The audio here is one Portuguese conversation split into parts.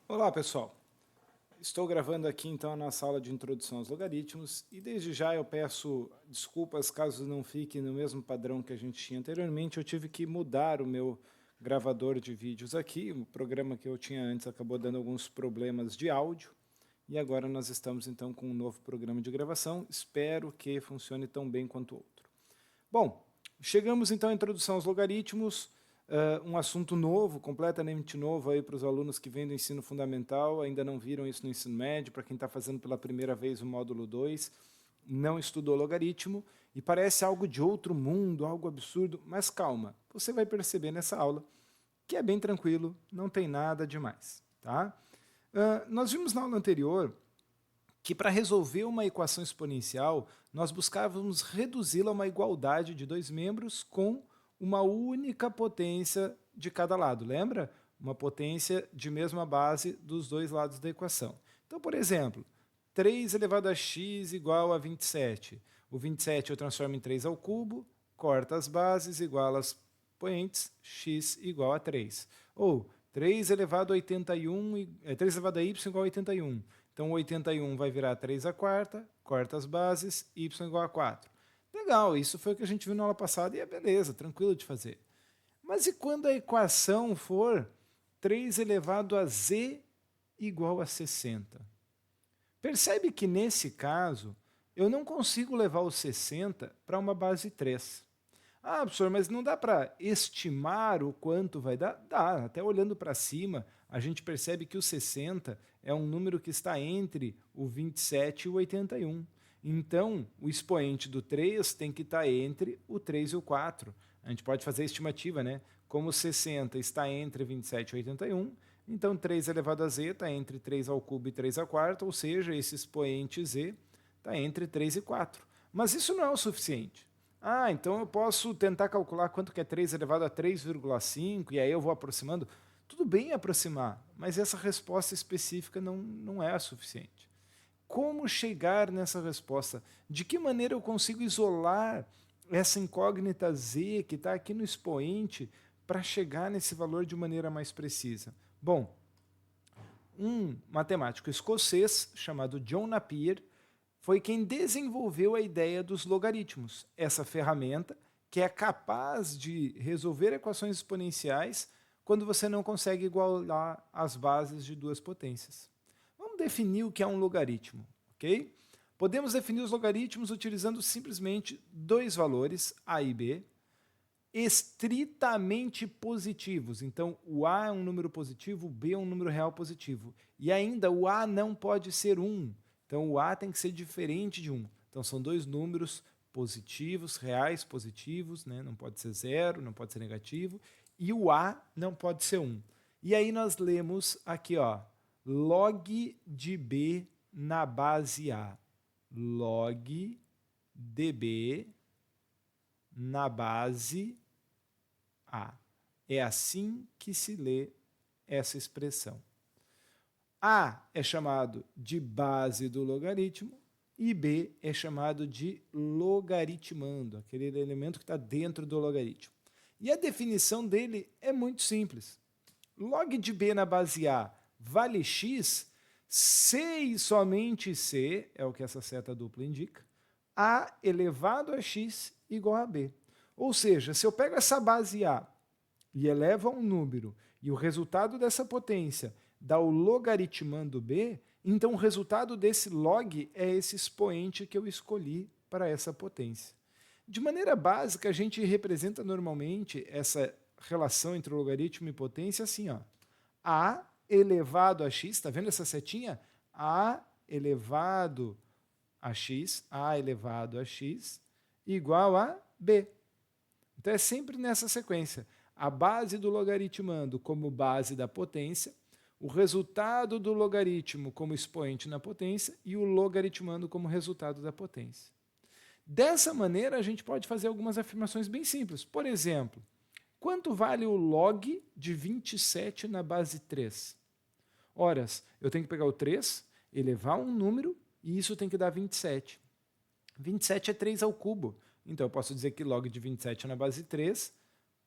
Olá, pessoal. Estou gravando aqui então a nossa aula de introdução aos logaritmos e desde já eu peço desculpas caso não fique no mesmo padrão que a gente tinha anteriormente. Eu tive que mudar o meu gravador de vídeos aqui, o programa que eu tinha antes acabou dando alguns problemas de áudio e agora nós estamos então com um novo programa de gravação. Espero que funcione tão bem quanto o outro. Bom, chegamos então à introdução aos logaritmos. Um assunto novo, completamente novo aí para os alunos que vêm do ensino fundamental, ainda não viram isso no ensino médio, para quem está fazendo pela primeira vez o módulo 2, não estudou logaritmo, e parece algo de outro mundo, algo absurdo, mas calma, você vai perceber nessa aula que é bem tranquilo, não tem nada demais. Tá? Nós vimos na aula anterior que para resolver uma equação exponencial, nós buscávamos reduzi-la a uma igualdade de dois membros com uma única potência de cada lado, lembra? Uma potência de mesma base dos dois lados da equação. Então, por exemplo, 3 elevado a x igual a 27. O 27 eu transformo em 3 ao cubo, corta as bases, igual às poentes, x igual a 3. Ou 3 elevado a 81, 3 elevado a y igual a 81. Então, 81 vai virar 3 a quarta, corta as bases, y igual a 4. Legal, isso foi o que a gente viu na aula passada e é beleza, tranquilo de fazer. Mas e quando a equação for 3 elevado a z igual a 60? Percebe que nesse caso, eu não consigo levar o 60 para uma base 3. Ah, professor, mas não dá para estimar o quanto vai dar? Dá, até olhando para cima, a gente percebe que o 60 é um número que está entre o 27 e o 81. Então, o expoente do 3 tem que estar entre o 3 e o 4. A gente pode fazer a estimativa, né? Como o 60 está entre 27 e 81, então 3 elevado a z está entre 3 ao cubo e 3 à quarta, ou seja, esse expoente z está entre 3 e 4. Mas isso não é o suficiente. Ah, então eu posso tentar calcular quanto que é 3 elevado a 3,5 e aí eu vou aproximando. Tudo bem aproximar, mas essa resposta específica não é a suficiente. Como chegar nessa resposta? De que maneira eu consigo isolar essa incógnita z que está aqui no expoente para chegar nesse valor de maneira mais precisa? Bom, um matemático escocês chamado John Napier foi quem desenvolveu a ideia dos logaritmos, essa ferramenta que é capaz de resolver equações exponenciais quando você não consegue igualar as bases de duas potências. Vamos definir o que é um logaritmo, ok? Podemos definir os logaritmos utilizando simplesmente dois valores, a e b, estritamente positivos. Então, o a é um número positivo, o b é um número real positivo. E ainda, o a não pode ser 1. Então, o a tem que ser diferente de 1. Então, são dois números positivos, reais positivos, né? Não pode ser 0, não pode ser negativo. E o a não pode ser 1. E aí nós lemos aqui, ó, log de b na base a. Log de b na base a. É assim que se lê essa expressão. A é chamado de base do logaritmo e B é chamado de logaritmando, aquele elemento que está dentro do logaritmo. E a definição dele é muito simples. Log de B na base A vale x se e somente se, é o que essa seta dupla indica, A elevado a x igual a B. Ou seja, se eu pego essa base A e elevo a um número e o resultado dessa potência dá o logaritmando b, então o resultado desse log é esse expoente que eu escolhi para essa potência. De maneira básica, a gente representa normalmente essa relação entre o logaritmo e potência assim, ó. A elevado a x, está vendo essa setinha? A elevado a x igual a b. Então é sempre nessa sequência. A base do logaritmando como base da potência, o resultado do logaritmo como expoente na potência e o logaritmando como resultado da potência. Dessa maneira, a gente pode fazer algumas afirmações bem simples. Por exemplo, quanto vale o log de 27 na base 3? Ora, eu tenho que pegar o 3, elevar um número, e isso tem que dar 27. 27 é 3 ao cubo. Então, eu posso dizer que log de 27 na base 3,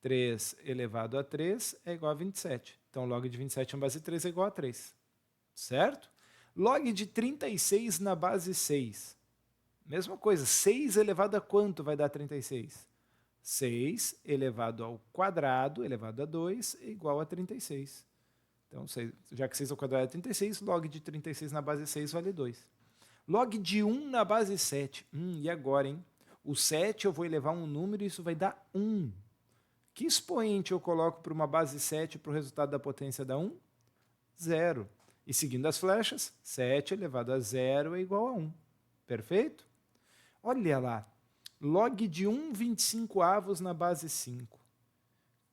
3 elevado a 3 é igual a 27. Então, log de 27 na base 3 é igual a 3. certo? Log de 36 na base 6. Mesma coisa, 6 elevado a quanto vai dar 36? 6 elevado ao quadrado, elevado a 2, é igual a 36. Então, já que 6 ao quadrado é 36, log de 36 na base 6 vale 2. Log de 1 na base 7. E agora, hein? O 7 eu vou elevar um número e isso vai dar 1. Que expoente eu coloco para uma base 7 para o resultado da potência da 1? 0. E seguindo as flechas, 7 elevado a 0 é igual a 1. Perfeito? Olha lá. Log de 1/25 na base 5.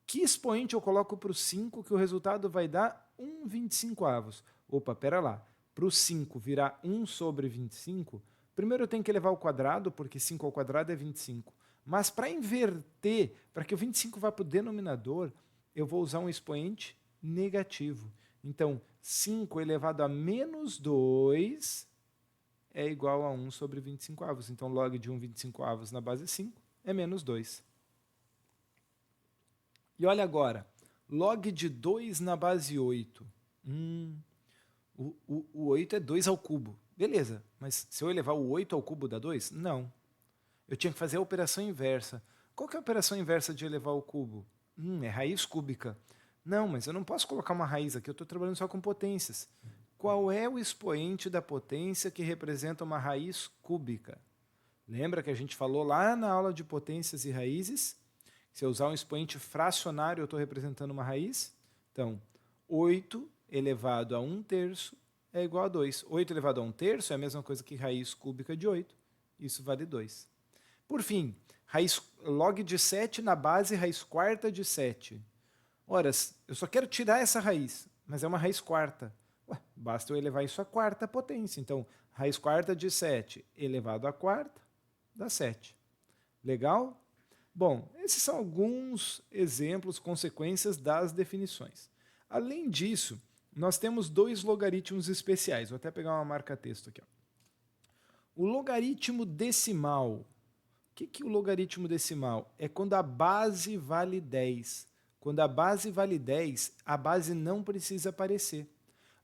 Que expoente eu coloco para o 5 que o resultado vai dar 1/25? Opa, pera lá. Para o 5 virar 1 sobre 25, primeiro eu tenho que elevar ao quadrado, porque 5 ao quadrado é 25. Mas para inverter, para que o 25 vá para o denominador, eu vou usar um expoente negativo. Então, 5 elevado a menos 2 é igual a 1 sobre 25. Então, log de 1/25 na base 5 é menos 2. E olha agora, log de 2 na base 8. O 8 é 2 ao cubo. Beleza, mas se eu elevar o 8 ao cubo dá 2? Não. Eu tinha que fazer a operação inversa. Qual que é a operação inversa de elevar ao cubo? É raiz cúbica. Não, mas eu não posso colocar uma raiz aqui, eu estou trabalhando só com potências. Qual é o expoente da potência que representa uma raiz cúbica? Lembra que a gente falou lá na aula de potências e raízes? Se eu usar um expoente fracionário, eu estou representando uma raiz? Então, 8 elevado a 1/3 é igual a 2. 8 elevado a 1/3 é a mesma coisa que raiz cúbica de 8. Isso vale 2. Por fim, log de 7 na base raiz quarta de 7. Ora, eu só quero tirar essa raiz, mas é uma raiz quarta. Basta eu elevar isso à quarta potência. Então, raiz quarta de 7 elevado à quarta dá 7. Legal? Bom, esses são alguns exemplos, consequências das definições. Além disso, nós temos 2 logaritmos especiais. Vou até pegar uma marca-texto aqui. O logaritmo decimal. O que é o logaritmo decimal? É quando a base vale 10. Quando a base vale 10, a base não precisa aparecer.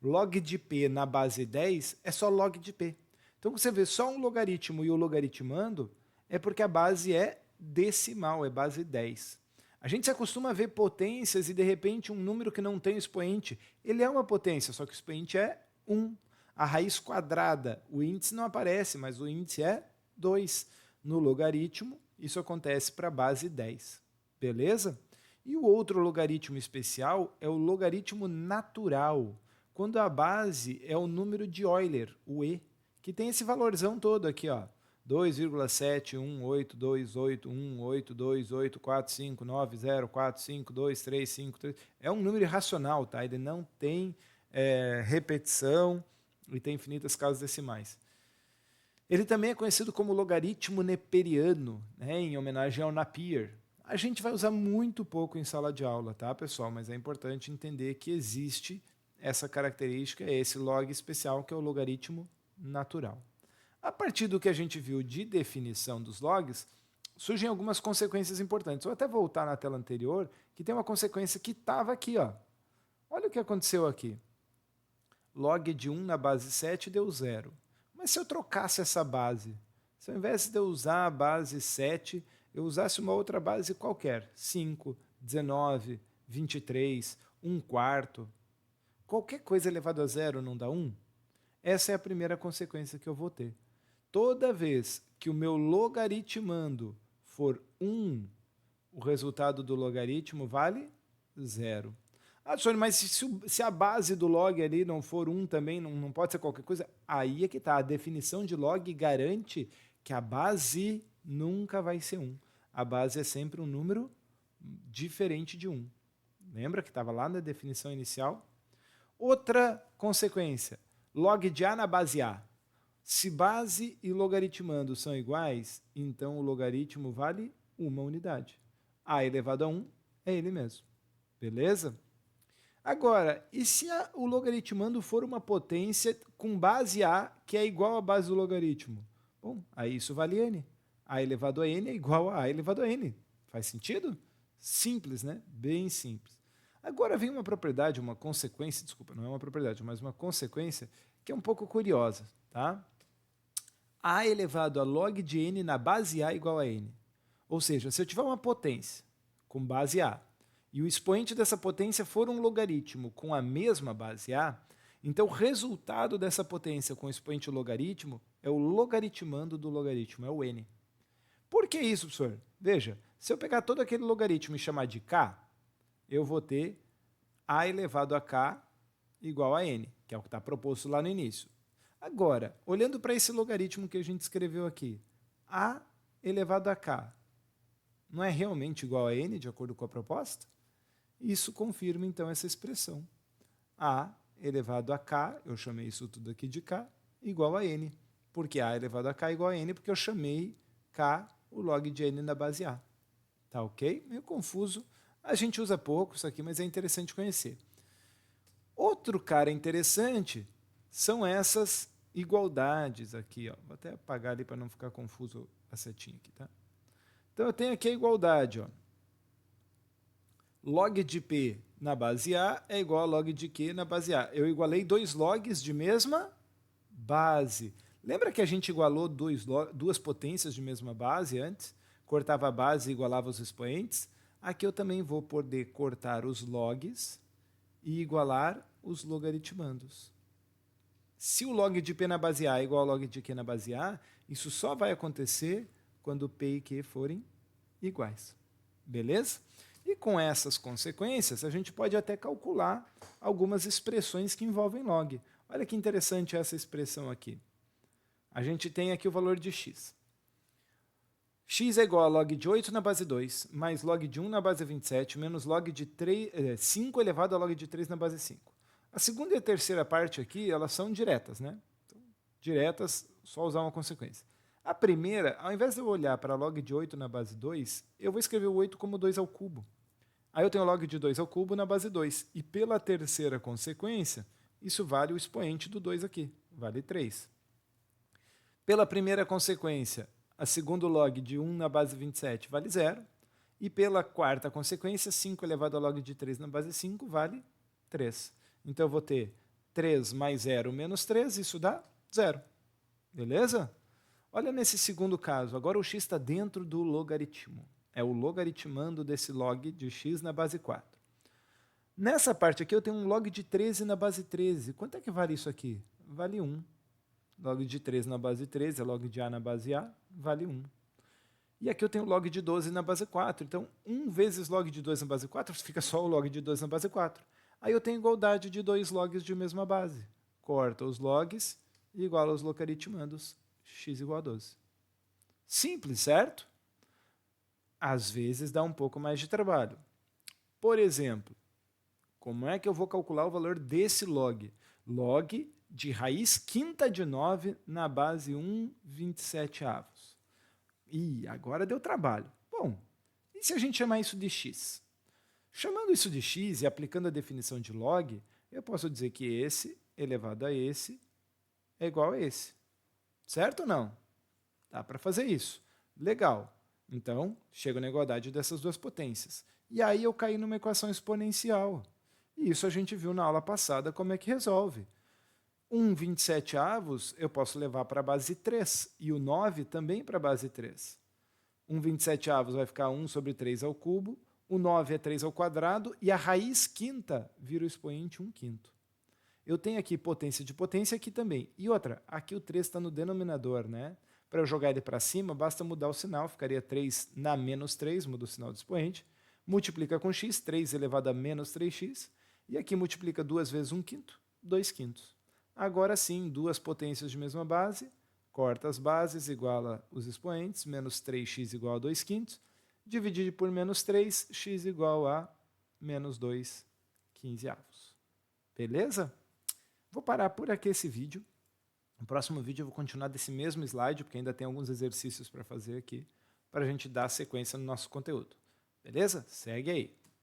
Log de p na base 10 é só log de p. Então, você vê só um logaritmo e o logaritmando, é porque a base é decimal, é base 10. A gente se acostuma a ver potências e, de repente, um número que não tem expoente, ele é uma potência, só que o expoente é 1. A raiz quadrada, o índice não aparece, mas o índice é 2. No logaritmo, isso acontece para a base 10. Beleza? E o outro logaritmo especial é o logaritmo natural, quando a base é o número de Euler, o e, que tem esse valorzão todo aqui, ó. 2,718282845945904523523. É um número irracional, tá? Ele não tem repetição e tem infinitas casas decimais. Ele também é conhecido como logaritmo neperiano, né, em homenagem ao Napier. A gente vai usar muito pouco em sala de aula, tá, pessoal? Mas é importante entender que existe essa característica, esse log especial, que é o logaritmo natural. A partir do que a gente viu de definição dos logs, surgem algumas consequências importantes. Vou até voltar na tela anterior, que tem uma consequência que estava aqui. Ó. Olha o que aconteceu aqui. Log de 1 na base 7 deu 0. Mas se eu trocasse essa base, se ao invés de eu usar a base 7, eu usasse uma outra base qualquer, 5, 19, 23, 1/4, qualquer coisa elevado a 0 não dá 1? Essa é a primeira consequência que eu vou ter. Toda vez que o meu logaritmando for 1, o resultado do logaritmo vale 0. Ah, Sônia, mas se a base do log ali não for 1 também, não pode ser qualquer coisa? Aí é que está. A definição de log garante que a base nunca vai ser 1. A base é sempre um número diferente de 1. Lembra que estava lá na definição inicial? Outra consequência. Log de A na base A. Se base e logaritmando são iguais, então o logaritmo vale 1 unidade. A elevado a 1 é ele mesmo. Beleza? Agora, e se o logaritmando for uma potência com base A, que é igual à base do logaritmo? Bom, aí isso vale n. A elevado a n é igual a elevado a n. Faz sentido? Simples, né? Bem simples. Agora vem uma propriedade, uma consequência, desculpa, não é uma propriedade, mas uma consequência que é um pouco curiosa, tá? A elevado a log de n na base A igual a n. Ou seja, se eu tiver uma potência com base A e o expoente dessa potência for um logaritmo com a mesma base A, então o resultado dessa potência com o expoente logaritmo é o logaritmando do logaritmo, é o n. Por que isso, professor? Veja, se eu pegar todo aquele logaritmo e chamar de k, eu vou ter a elevado a k igual a n, que é o que está proposto lá no início. Agora, olhando para esse logaritmo que a gente escreveu aqui, a elevado a k não é realmente igual a n, de acordo com a proposta? Isso confirma, então, essa expressão. A elevado a k, eu chamei isso tudo aqui de k, igual a n. Por que a elevado a k igual a n? Porque eu chamei k o log de n na base A. Tá ok? Meio confuso. A gente usa pouco isso aqui, mas é interessante conhecer. Outro cara interessante são essas igualdades aqui. Ó. Vou até apagar ali para não ficar confuso a setinha aqui. Tá? Então eu tenho aqui a igualdade. Ó. Log de P na base A é igual a log de Q na base A. Eu igualei dois logs de mesma base. Lembra que a gente igualou duas potências de mesma base antes? Cortava a base e igualava os expoentes. Aqui eu também vou poder cortar os logs e igualar os logaritmandos. Se o log de P na base A é igual ao log de Q na base A, isso só vai acontecer quando P e Q forem iguais. Beleza? E com essas consequências, a gente pode até calcular algumas expressões que envolvem log. Olha que interessante essa expressão aqui. A gente tem aqui o valor de x. X é igual a log de 8 na base 2, mais log de 1 na base 27, menos log de 5 elevado a log de 3 na base 5. A segunda e a terceira parte aqui, elas são diretas, né? Então, diretas, só usar uma consequência. A primeira, ao invés de eu olhar para log de 8 na base 2, eu vou escrever o 8 como 2 ao cubo. Aí eu tenho log de 2 ao cubo na base 2. E pela terceira consequência, isso vale o expoente do 2 aqui, vale 3. Pela primeira consequência, a segundo log de 1 na base 27 vale 0. E pela quarta consequência, 5 elevado a log de 3 na base 5 vale 3. Então eu vou ter 3 mais 0 menos 3, isso dá 0. Beleza? Olha nesse segundo caso, agora o x está dentro do logaritmo. É o logaritmando desse log de x na base 4. Nessa parte aqui eu tenho um log de 13 na base 13. Quanto é que vale isso aqui? Vale 1. Log de 13 na base 13 é log de A na base A, vale 1. E aqui eu tenho log de 12 na base 4. Então, 1 vezes log de 2 na base 4, fica só o log de 2 na base 4. Aí eu tenho igualdade de dois logs de mesma base. Corta os logs e iguala os logaritmandos, x igual a 12. Simples, certo? Às vezes dá um pouco mais de trabalho. Por exemplo, como é que eu vou calcular o valor desse log? Log de raiz quinta de 9 na base 1/27. Ih, agora deu trabalho. Bom, e se a gente chamar isso de x? Chamando isso de x e aplicando a definição de log, eu posso dizer que esse elevado a esse é igual a esse. Certo ou não? Dá para fazer isso. Legal. Então, chego na igualdade dessas duas potências. E aí eu caí numa equação exponencial. E isso a gente viu na aula passada como é que resolve. 1/27 eu posso levar para a base 3 e o 9 também para a base 3. 1/27 vai ficar 1 sobre 3 ao cubo, o 9 é 3 ao quadrado e a raiz quinta vira o expoente 1/5. Eu tenho aqui potência de potência aqui também. E outra, aqui o 3 está no denominador, né? Para eu jogar ele para cima, basta mudar o sinal, ficaria 3 na menos 3, muda o sinal do expoente, multiplica com x, 3 elevado a menos 3x, e aqui multiplica 2 vezes 1/5, 2/5. Agora sim, duas potências de mesma base, corta as bases, iguala os expoentes, menos 3x igual a 2/5, dividido por menos 3, x igual a menos 2/15. Beleza? Vou parar por aqui esse vídeo. No próximo vídeo eu vou continuar desse mesmo slide, porque ainda tem alguns exercícios para fazer aqui, para a gente dar sequência no nosso conteúdo. Beleza? Segue aí.